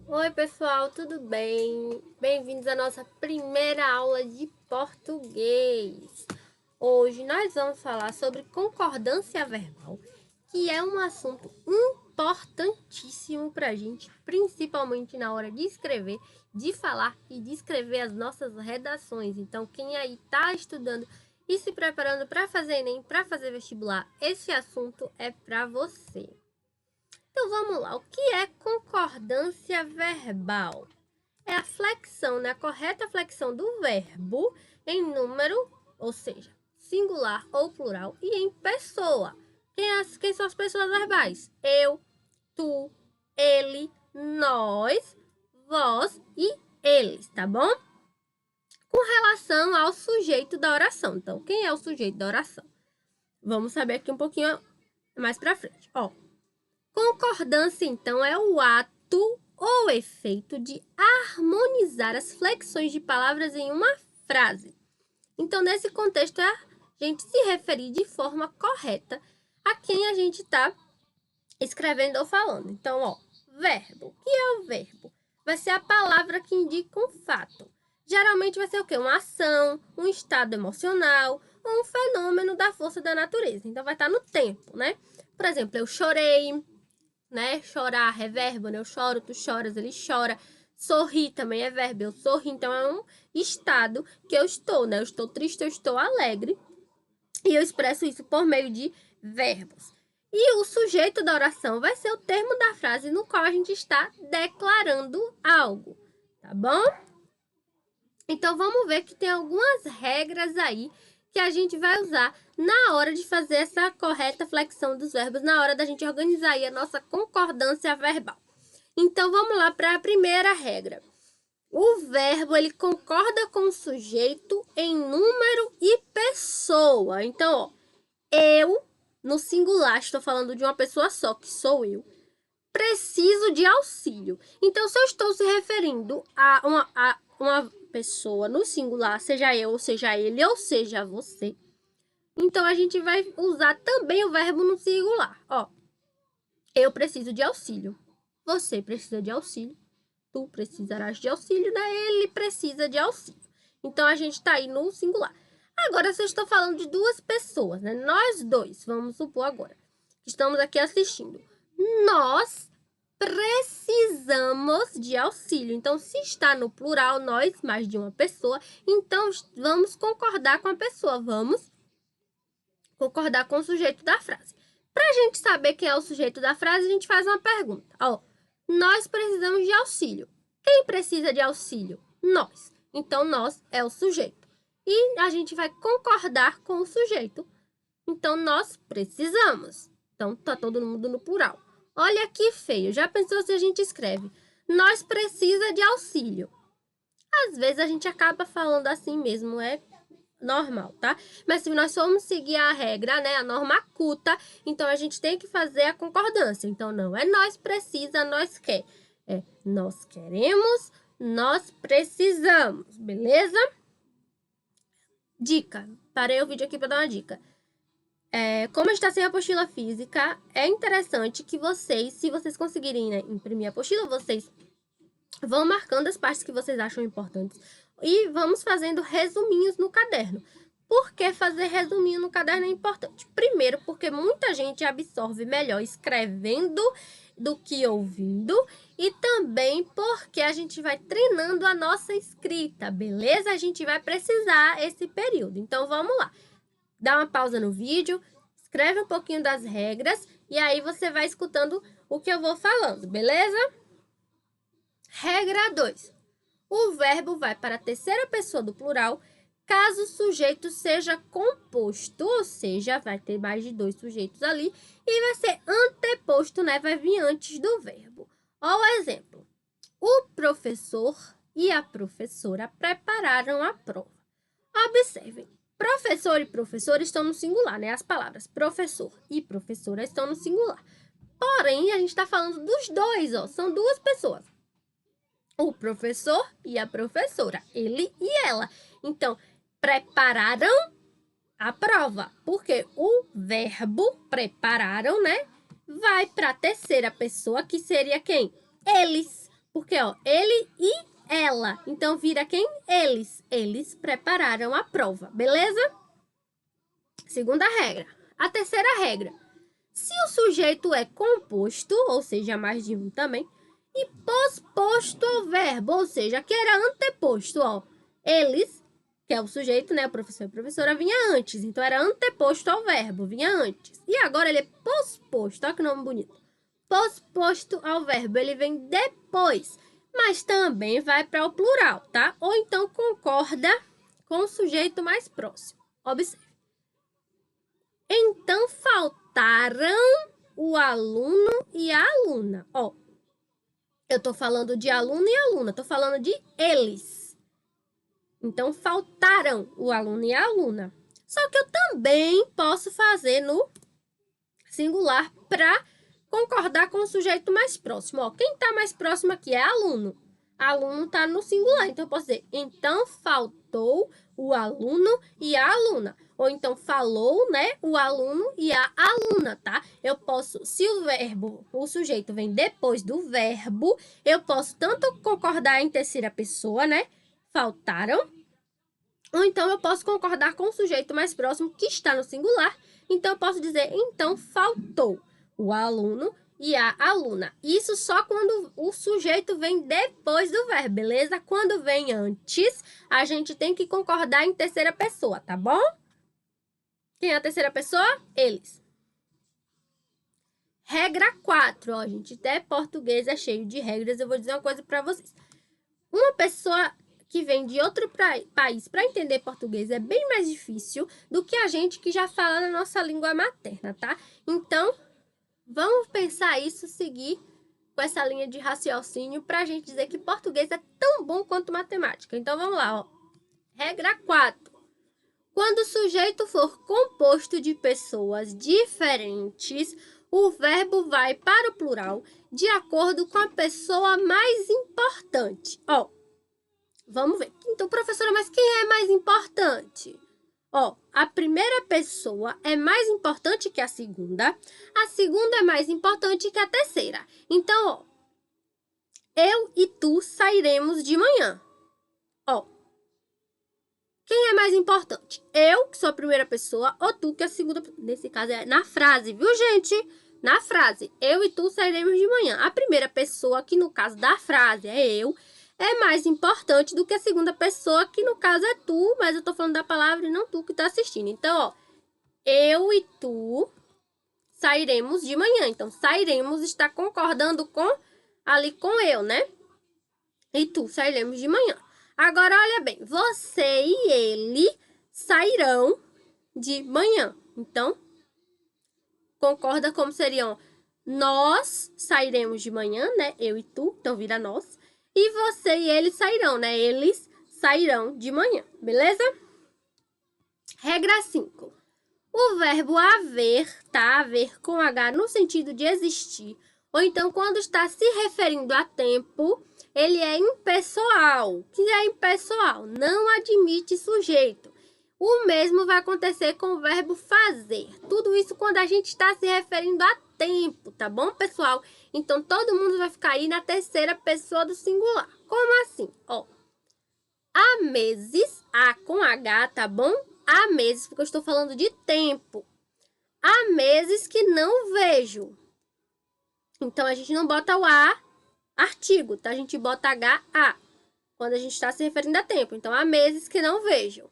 Oi, pessoal, tudo bem? Bem-vindos à nossa primeira aula de português. Hoje nós vamos falar sobre concordância verbal, que é um assunto importantíssimo para a gente, principalmente na hora de escrever, de falar e de escrever as nossas redações. Então, quem aí está estudando e se preparando para fazer Enem, para fazer vestibular, esse assunto é para você. Então vamos lá, o que é concordância verbal? É a flexão, né? A correta flexão do verbo em número, ou seja, singular ou plural, e em pessoa. Quem são as pessoas verbais? Eu, tu, ele, nós, vós e eles, tá bom? Com relação ao sujeito da oração. Então, quem é o sujeito da oração? Vamos saber aqui um pouquinho mais pra frente. Ó, concordância, então, é o ato ou efeito de harmonizar as flexões de palavras em uma frase. Então, nesse contexto, é a gente se referir de forma correta a quem a gente está escrevendo ou falando. Então, ó, verbo. O que é o verbo? Vai ser a palavra que indica um fato. Geralmente vai ser o quê? Uma ação, um estado emocional ou um fenômeno da força da natureza. Então, vai estar no tempo, né? Por exemplo, eu chorei, né? Chorar é verbo, né? Eu choro, tu choras, ele chora. Sorrir também é verbo, eu sorri. Então, é um estado que eu estou, né? Eu estou triste, eu estou alegre. E eu expresso isso por meio de verbos. E o sujeito da oração vai ser o termo da frase no qual a gente está declarando algo, tá bom? Então, vamos ver que tem algumas regras aí que a gente vai usar na hora de fazer essa correta flexão dos verbos, na hora da gente organizar aí a nossa concordância verbal. Então, vamos lá para a primeira regra. O verbo, ele concorda com o sujeito em número e pessoa. Então, ó, eu, no singular, estou falando de uma pessoa só, que sou eu, preciso de auxílio. Então, se eu estou se referindo a uma pessoa no singular, seja eu, ou seja ele, ou seja você, então a gente vai usar também o verbo no singular. Ó, eu preciso de auxílio. Você precisa de auxílio. Tu precisarás de auxílio, né? Ele precisa de auxílio. Então, a gente está aí no singular. Agora, se eu estou falando de duas pessoas, né? Nós dois, vamos supor agora, que estamos aqui assistindo. Nós precisamos de auxílio. Então, se está no plural, nós, mais de uma pessoa, então vamos concordar com a pessoa. Vamos concordar com o sujeito da frase. Para a gente saber quem é o sujeito da frase, a gente faz uma pergunta. Ó, nós precisamos de auxílio. Quem precisa de auxílio? Nós. Então, nós é o sujeito. E a gente vai concordar com o sujeito. Então, nós precisamos. Então, tá todo mundo no plural. Olha que feio. Já pensou se a gente escreve? Nós precisa de auxílio. Às vezes a gente acaba falando assim mesmo, é normal, tá? Mas se nós formos seguir a regra, né, a norma culta, então a gente tem que fazer a concordância. Então, não é nós precisa, nós quer. É nós queremos, nós precisamos, beleza? Dica. Parei o vídeo aqui para dar uma dica. Como está sem apostila física, é interessante que vocês, se vocês conseguirem, né, imprimir a apostila, vocês vão marcando as partes que vocês acham importantes e vamos fazendo resuminhos no caderno. Por que fazer resuminho no caderno é importante? Primeiro, porque muita gente absorve melhor escrevendo do que ouvindo, e também porque a gente vai treinando a nossa escrita, beleza? A gente vai precisar esse período. Então, vamos lá. Dá uma pausa no vídeo, escreve um pouquinho das regras e aí você vai escutando o que eu vou falando, beleza? Regra 2. O verbo vai para a terceira pessoa do plural caso o sujeito seja composto, ou seja, vai ter mais de dois sujeitos ali e vai ser anteposto, né? Vai vir antes do verbo. Ó o exemplo. O professor e a professora prepararam a prova. Observem. Professor e professora estão no singular, né? As palavras professor e professora estão no singular. Porém, a gente está falando dos dois, ó. São duas pessoas. O professor e a professora, ele e ela. Então, prepararam a prova, porque o verbo prepararam, né, vai para a terceira pessoa, que seria quem? Eles, Porque, ó, ele e ela. Então, vira quem? Eles. Eles prepararam a prova, beleza? Segunda regra. A terceira regra. Se o sujeito é composto, ou seja, mais de um também, e posposto ao verbo, ou seja, que era anteposto, ó. Eles, que é o sujeito, né? O professor e a professora vinha antes. Então, era anteposto ao verbo, vinha antes. E agora ele é posposto. Olha que nome bonito. Posposto ao verbo, ele vem depois. Mas também vai para o plural, tá? Ou então concorda com o sujeito mais próximo. Observe. Então, faltaram o aluno e a aluna. Ó, eu tô falando de aluno e aluna, tô falando de eles. Então, faltaram o aluno e a aluna. Só que eu também posso fazer no singular para concordar com o sujeito mais próximo. Ó, quem tá mais próximo aqui é aluno. Aluno tá no singular, então eu posso dizer, então faltou o aluno e a aluna. Ou então falou, né, o aluno e a aluna, tá? Eu posso, se o verbo, o sujeito vem depois do verbo, eu posso tanto concordar em terceira pessoa, né? Faltaram. Ou então eu posso concordar com o sujeito mais próximo que está no singular. Então eu posso dizer, então faltou o aluno e a aluna. Isso só quando o sujeito vem depois do verbo, beleza? Quando vem antes, a gente tem que concordar em terceira pessoa, tá bom? Quem é a terceira pessoa? Eles. Regra 4. Ó, gente, até português é cheio de regras. Eu vou dizer uma coisa para vocês. Uma pessoa que vem de outro país para entender português é bem mais difícil do que a gente que já fala na nossa língua materna, tá? Então, vamos pensar isso, seguir com essa linha de raciocínio para a gente dizer que português é tão bom quanto matemática. Então, vamos lá, ó. Regra 4. Quando o sujeito for composto de pessoas diferentes, o verbo vai para o plural de acordo com a pessoa mais importante. Ó, vamos ver. Então, professora, mas quem é mais importante? Ó, a primeira pessoa é mais importante que a segunda é mais importante que a terceira. Então, ó, eu e tu sairemos de manhã. Ó, quem é mais importante? Eu, que sou a primeira pessoa, ou tu, que é a segunda? Nesse caso, é na frase, viu, gente? Na frase, eu e tu sairemos de manhã. A primeira pessoa, que no caso da frase é eu, é mais importante do que a segunda pessoa, que no caso é tu, mas eu tô falando da palavra e não tu que tá assistindo. Então, ó, eu e tu sairemos de manhã. Então, sairemos está concordando com ali com eu, né? E tu sairemos de manhã. Agora, olha bem, você e ele sairão de manhã. Então, concorda como seriam nós sairemos de manhã, né? Eu e tu, então vira nós. E você e ele sairão, né? Eles sairão de manhã, beleza? Regra 5. O verbo haver, tá? Haver com H no sentido de existir. Ou então, quando está se referindo a tempo, ele é impessoal. O que é impessoal? Não admite sujeito. O mesmo vai acontecer com o verbo fazer. Tudo isso quando a gente está se referindo a tempo, tá bom, pessoal? Então, todo mundo vai ficar aí na terceira pessoa do singular. Como assim? Ó, há meses, A com H, tá bom? Há meses, porque eu estou falando de tempo. Há meses que não vejo. Então, a gente não bota o A artigo, tá? A gente bota HA, quando a gente está se referindo a tempo. Então, há meses que não vejo.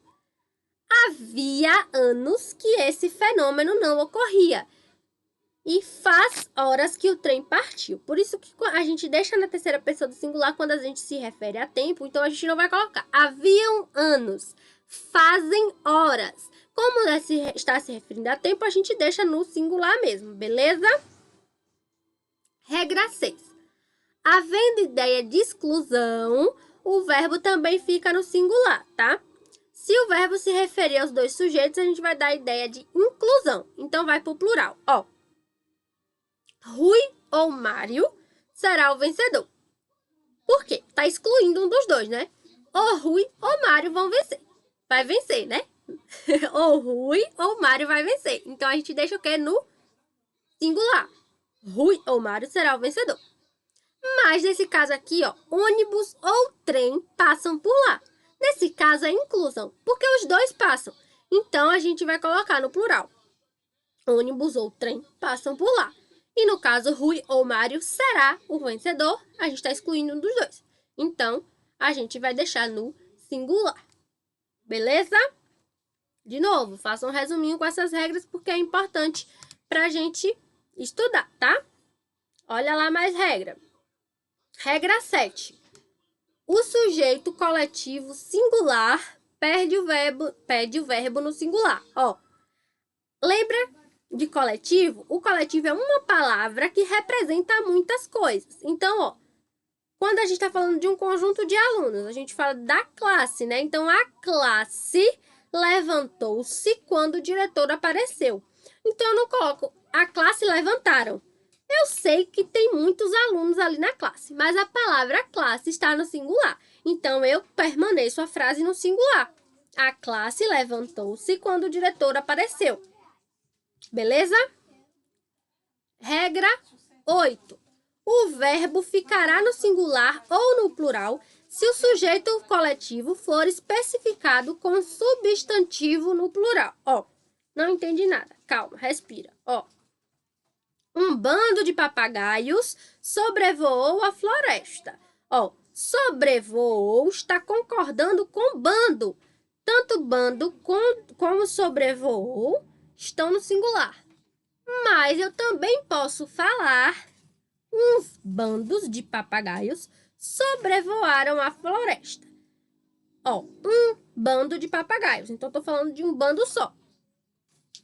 Havia anos que esse fenômeno não ocorria. E faz horas que o trem partiu. Por isso que a gente deixa na terceira pessoa do singular quando a gente se refere a tempo. Então, a gente não vai colocar haviam anos, fazem horas. Como está se referindo a tempo, a gente deixa no singular mesmo, beleza? Regra 6. Havendo ideia de exclusão, o verbo também fica no singular, tá? Se o verbo se referir aos dois sujeitos, a gente vai dar a ideia de inclusão. Então, vai para o plural. Ó, Rui ou Mário será o vencedor. Por quê? Tá excluindo um dos dois, né? Ou Rui ou Mário vão vencer. Vai vencer, né? Ou Rui ou Mário vai vencer. Então, a gente deixa o quê? No singular. Rui ou Mário será o vencedor. Mas nesse caso aqui, ó, ônibus ou trem passam por lá. Nesse caso é inclusão, porque os dois passam. Então a gente vai colocar no plural. Ônibus ou trem passam por lá. E no caso, Rui ou Mário será o vencedor. A gente está excluindo um dos dois. Então, a gente vai deixar no singular. Beleza? De novo, faça um resuminho com essas regras, porque é importante para a gente estudar, tá? Olha lá mais regra. Regra 7. O sujeito coletivo singular pede o verbo no singular. Ó, lembra de coletivo? O coletivo é uma palavra que representa muitas coisas. Então, ó, quando a gente está falando de um conjunto de alunos, a gente fala da classe, né? Então, a classe levantou-se quando o diretor apareceu. Então, eu não coloco a classe levantaram. Eu sei que tem muitos alunos ali na classe, mas a palavra classe está no singular. Então, eu permaneço a frase no singular. A classe levantou-se quando o diretor apareceu. Beleza? Regra 8. O verbo ficará no singular ou no plural se o sujeito coletivo for especificado com substantivo no plural. Ó, não entendi nada. Calma, respira. Ó, um bando de papagaios sobrevoou a floresta. Ó, sobrevoou está concordando com bando. Tanto bando como sobrevoou estão no singular. Mas eu também posso falar uns bandos de papagaios sobrevoaram a floresta. Ó, um bando de papagaios. Então, estou falando de um bando só.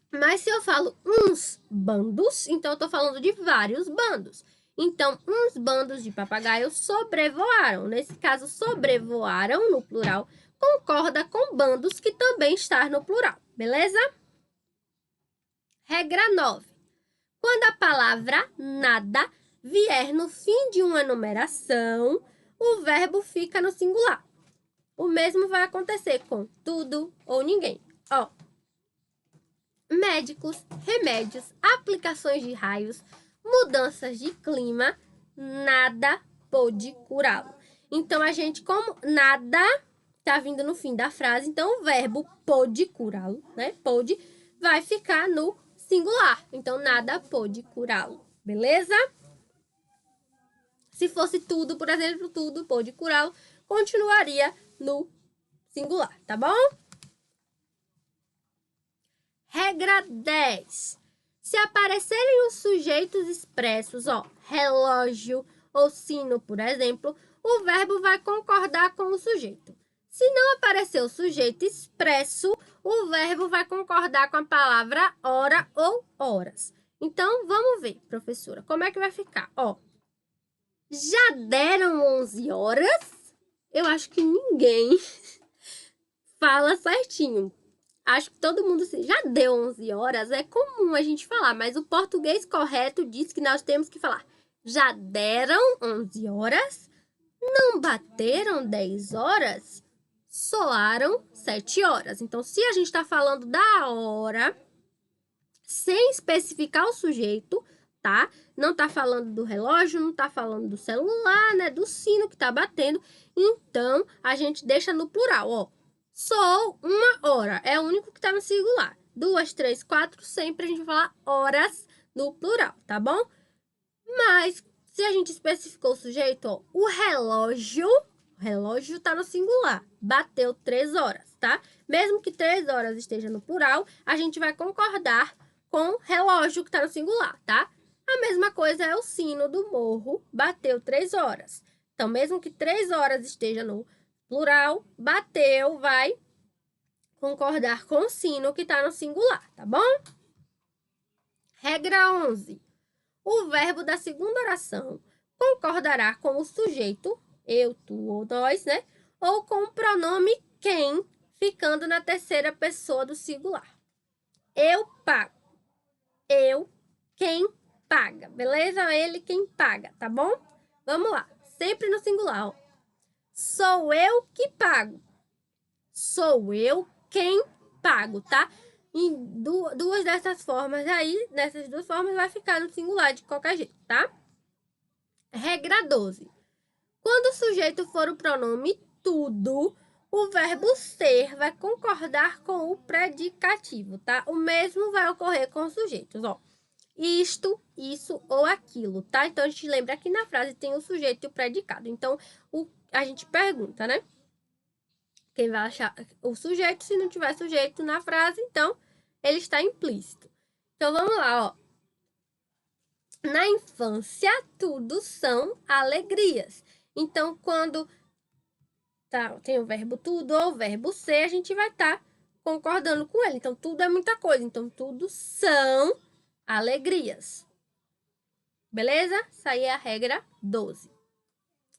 Mas se eu falo uns bandos, então eu estou falando de vários bandos. Então, uns bandos de papagaios sobrevoaram. Nesse caso, sobrevoaram no plural, concorda com bandos que também está no plural. Beleza? Regra 9. Quando a palavra nada vier no fim de uma numeração, o verbo fica no singular. O mesmo vai acontecer com tudo ou ninguém. Ó, médicos, remédios, aplicações de raios, mudanças de clima, nada pôde curá-lo. Então, a gente, como nada tá vindo no fim da frase, então o verbo pôde curá-lo, né? Pôde vai ficar no singular. Então, nada pôde curá-lo. Beleza? Se fosse tudo, por exemplo, tudo pôde curá-lo, continuaria no singular, tá bom? Regra 10. Se aparecerem os sujeitos expressos, ó, relógio ou sino, por exemplo, o verbo vai concordar com o sujeito. Se não aparecer o sujeito expresso, o verbo vai concordar com a palavra hora ou horas. Então, vamos ver, professora, como é que vai ficar? Ó, já deram 11 horas? Eu acho que ninguém fala certinho. Acho que todo mundo já deu 11 horas. É comum a gente falar, mas o português correto diz que nós temos que falar já deram 11 horas? Não bateram 10 horas? Soaram 7 horas. Então, se a gente está falando da hora, sem especificar o sujeito, tá? Não tá falando do relógio, não tá falando do celular, né? Do sino que tá batendo. Então, a gente deixa no plural, ó. Sou uma hora. É o único que tá no singular. 2, 3, 4, sempre a gente vai falar horas no plural, tá bom? Mas, se a gente especificou o sujeito, ó, o relógio tá no singular. Bateu 3 horas, tá? Mesmo que 3 horas esteja no plural, a gente vai concordar com relógio que está no singular, tá? A mesma coisa é o sino do morro, bateu 3 horas. Então, mesmo que 3 horas esteja no plural, bateu, vai concordar com o sino que está no singular, tá bom? Regra 11. O verbo da segunda oração concordará com o sujeito, eu, tu ou nós, né? Ou com o pronome quem, ficando na terceira pessoa do singular. Eu pago. Eu, quem paga, beleza? Ele, quem paga, tá bom? Vamos lá, sempre no singular, ó. Sou eu que pago. Sou eu quem pago, tá? Em duas dessas formas aí, nessas duas formas vai ficar no singular de qualquer jeito, tá? Regra 12. Quando o sujeito for o pronome tudo, o verbo ser vai concordar com o predicativo, tá? O mesmo vai ocorrer com os sujeitos, ó. Isto, isso ou aquilo, tá? Então, a gente lembra que na frase tem o sujeito e o predicado. Então, a gente pergunta, né? Quem vai achar o sujeito, se não tiver sujeito na frase, então, ele está implícito. Então, vamos lá, ó. Na infância, tudo são alegrias. Então, quando tem o verbo tudo ou o verbo ser, a gente vai estar concordando com ele. Então, tudo é muita coisa. Então, tudo são alegrias. Beleza? Essa aí é a regra 12.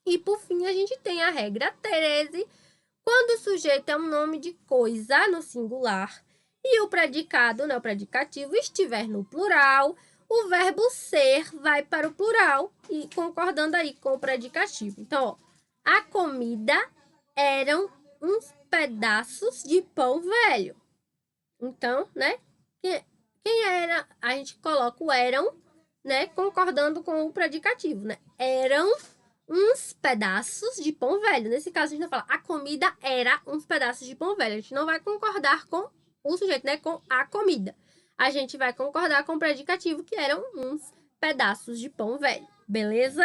E, por fim, a gente tem a regra 13. Quando o sujeito é um nome de coisa no singular e o predicado, né, o predicativo, estiver no plural, o verbo ser vai para o plural e concordando aí com o predicativo. Então, ó, a comida eram uns pedaços de pão velho. Então, né, quem era? A gente coloca o eram, né, concordando com o predicativo, né? Eram uns pedaços de pão velho. Nesse caso, a gente vai falar a comida era uns pedaços de pão velho. A gente não vai concordar com o sujeito, né, com a comida. A gente vai concordar com o predicativo, que eram uns pedaços de pão velho. Beleza?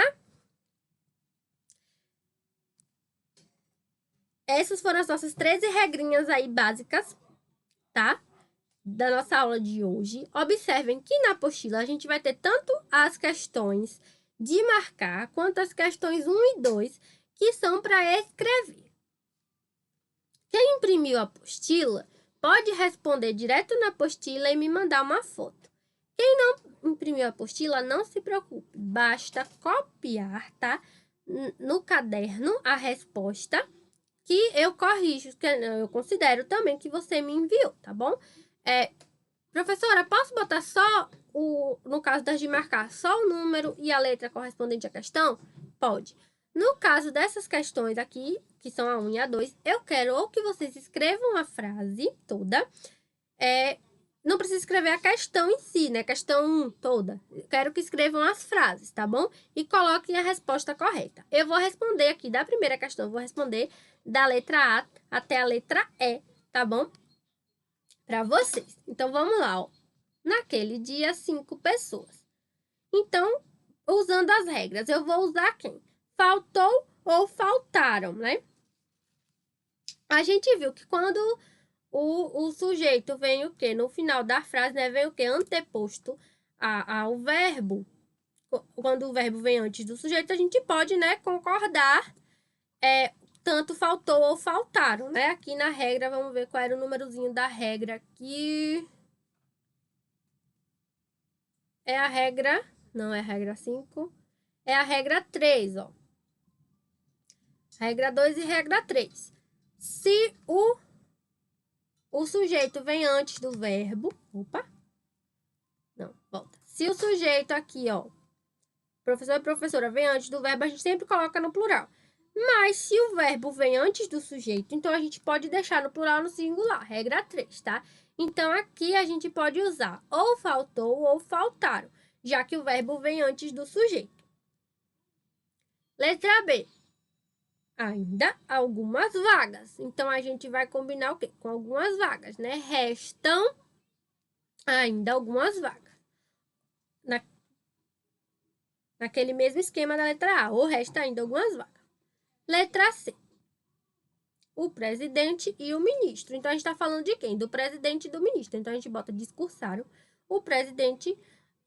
Essas foram as nossas 13 regrinhas aí básicas, tá? Da nossa aula de hoje. Observem que na apostila a gente vai ter tanto as questões de marcar, quanto as questões 1 e 2, que são para escrever. Quem imprimiu a apostila pode responder direto na apostila e me mandar uma foto. Quem não imprimiu a apostila, não se preocupe, basta copiar, tá? No caderno a resposta que eu corrijo, que eu considero também que você me enviou, tá bom? Professora, posso botar só no caso das de marcar, só o número e a letra correspondente à questão? Pode. No caso dessas questões aqui, que são a 1 e a 2, eu quero ou que vocês escrevam a frase toda, não precisa escrever a questão em si, né? Questão 1 toda. Eu quero que escrevam as frases, tá bom? E coloquem a resposta correta. Eu vou responder aqui da primeira questão, eu vou responder da letra A até a letra E, tá bom? Para vocês. Então, vamos lá, ó. Naquele dia, 5 pessoas. Então, usando as regras, eu vou usar quem? Faltou ou faltaram, né? A gente viu que quando o sujeito vem o quê? No final da frase, né? Vem o quê? Anteposto ao verbo. Quando o verbo vem antes do sujeito, a gente pode, né, concordar tanto faltou ou faltaram, né? Aqui na regra, vamos ver qual era o númerozinho da regra aqui. É a regra, não é a regra 5, é a regra 3, ó. Regra 2 e regra 3. Se o sujeito vem antes do verbo, volta. Se o sujeito aqui, ó, professor e professora, vem antes do verbo, a gente sempre coloca no plural. Mas se o verbo vem antes do sujeito, então a gente pode deixar no plural no singular. Regra 3, tá? Então, aqui a gente pode usar ou faltou ou faltaram, já que o verbo vem antes do sujeito. Letra B. Ainda algumas vagas. Então, a gente vai combinar o quê? Com algumas vagas, né? Restam ainda algumas vagas. Naquele mesmo esquema da letra A. Ou resta ainda algumas vagas. Letra C. O presidente e o ministro. Então, a gente está falando de quem? Do presidente e do ministro. Então, a gente bota discursaram o presidente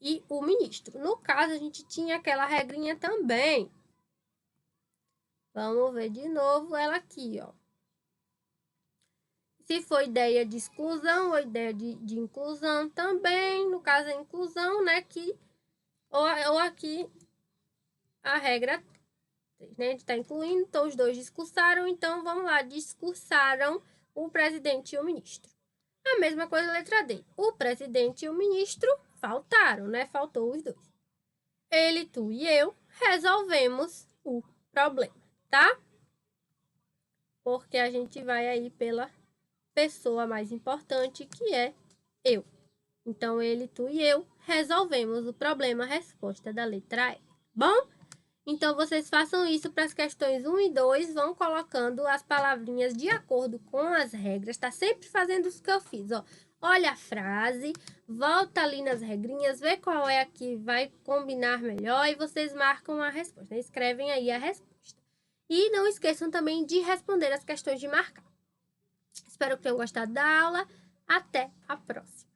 e o ministro. No caso, a gente tinha aquela regrinha também. Vamos ver de novo ela aqui, ó. Se for ideia de exclusão ou ideia de inclusão também, no caso, a inclusão, né, ou aqui a regra 3, né, a gente está incluindo, então os dois discursaram, então vamos lá, discursaram o presidente e o ministro. A mesma coisa a letra D, o presidente e o ministro faltaram, né, faltou os dois. Ele, tu e eu resolvemos o problema, tá? Porque a gente vai aí pela pessoa mais importante, que é eu. Então, ele, tu e eu resolvemos o problema, resposta da letra E. Bom, Então, vocês façam isso para as questões 1 e 2, vão colocando as palavrinhas de acordo com as regras, tá sempre fazendo isso que eu fiz, ó. Olha a frase, volta ali nas regrinhas, vê qual é a que vai combinar melhor e vocês marcam a resposta, escrevem aí a resposta. E não esqueçam também de responder as questões de marcar. Espero que tenham gostado da aula. Até a próxima!